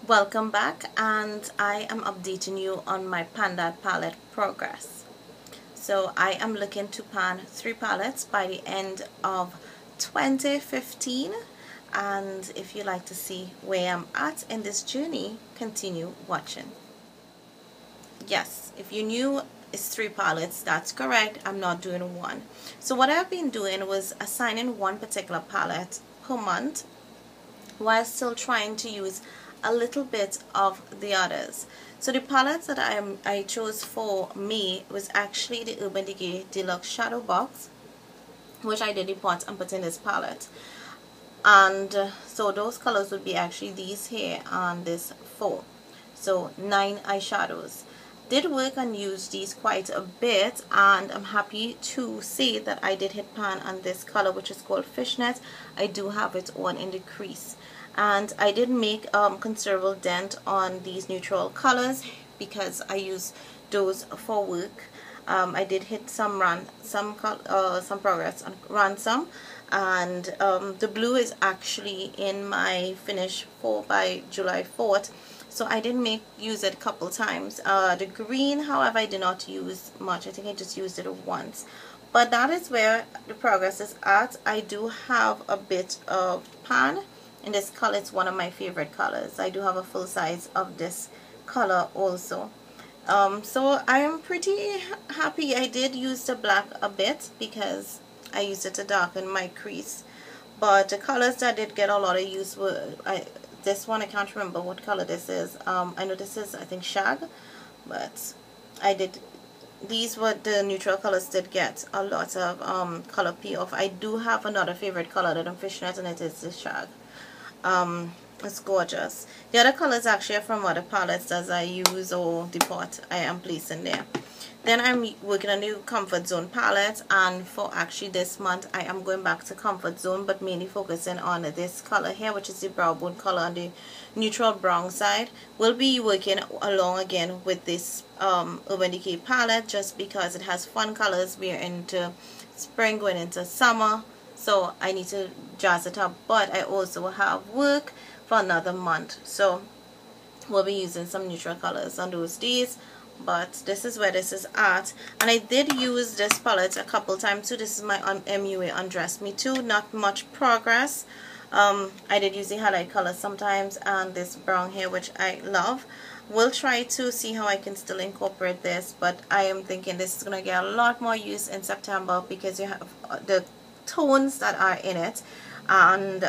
Welcome back, and I am updating you on my Panda palette progress. So I am looking to pan 3 palettes by the end of 2015, and if you like to see where I'm at in this journey, continue watching. Yes, if you knew it's 3 palettes, that's correct. I'm not doing one. So what I've been doing was assigning one particular palette per month while still trying to use a little bit of the others. So the palettes that I chose for me was actually the Urban Decay Deluxe Shadow Box, which I did import and put in this palette. And so those colors would be actually these here and this 4. So 9 eyeshadows. Did work and use these quite a bit, and I'm happy to say that I did hit pan on this color, which is called Fishnet. I do have it on in the crease, and I did make considerable dent on these neutral colors because I use those for work. I did hit some progress on Ransom, and the blue is actually in my finish for by July 4th. So I did use it a couple times. The green, however, I did not use much. I think I just used it once. But that is where the progress is at. I do have a bit of pan in this color. It's one of my favorite colors. I do have a full size of this color also. So I am pretty happy. I did use the black a bit because I used it to darken my crease. But the colors that did get a lot of use were... this one, I can't remember what color this is. I know this is, I think, Shag, but these were the neutral colors did get a lot of color payoff. I do have another favorite color that I'm Fishnet, and it is the Shag. It's gorgeous. The other colors actually are from other palettes as I use or the pot I am placing there. Then I'm working on the Comfort Zone palette, and for actually this month I am going back to Comfort Zone, but mainly focusing on this color here, which is the brow bone color on the neutral brown side. We'll be working along again with this Urban Decay palette just because it has fun colors. We're into spring, going into summer, so I need to jazz it up, but I also have work for another month, so we'll be using some neutral colors on those days. But this is where this is at, and I did use this palette a couple times too. This is my MUA Undress Me Too. Not much progress. I did use the highlight color sometimes, and this brown here, which I love. We'll try to see how I can still incorporate this, but I am thinking this is going to get a lot more use in September because you have the tones that are in it, and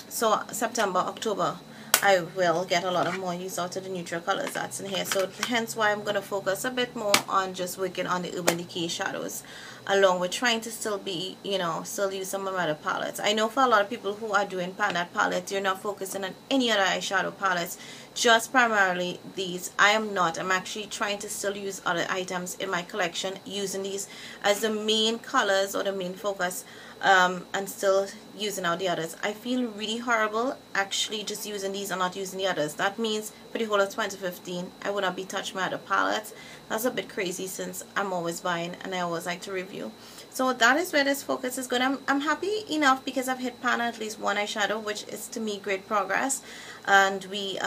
so September, October, I will get a lot of more use out of the neutral colors that's in here. So hence why I'm going to focus a bit more on just working on the Urban Decay shadows, along with trying to still be, still use some of my other palettes. I know for a lot of people who are doing Panda palettes, you're not focusing on any other eyeshadow palettes, just primarily these. I am not. I'm actually trying to still use other items in my collection, using these as the main colors or the main focus, and still using out the others. I feel really horrible actually just using these and not using the others. That means for the whole of 2015 I would not be touching my other palettes. That's a bit crazy since I'm always buying and I always like to review. So that is where this focus is going. I'm happy enough because I've hit pan at least one eyeshadow, which is to me great progress. And we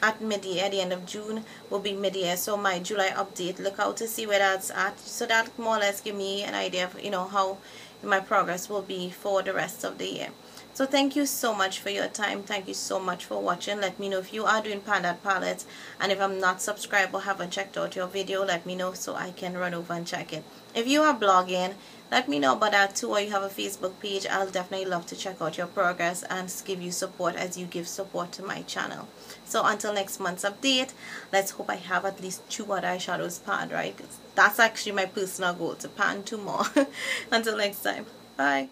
at mid-year, at the end of June will be mid-year, so my July update, look out to see where that's at, so that more or less give me an idea of how my progress will be for the rest of the year. So thank you so much for your time. Thank you so much for watching. Let me know if you are doing Panda palettes, and if I'm not subscribed or haven't checked out your video, let me know so I can run over and check it. If you are blogging, let me know about that too, or you have a Facebook page. I'll definitely love to check out your progress and give you support as you give support to my channel. So until next month's update, let's hope I have at least 2 other eyeshadows panned, right? That's actually my personal goal, to pan 2 more. Until next time, bye.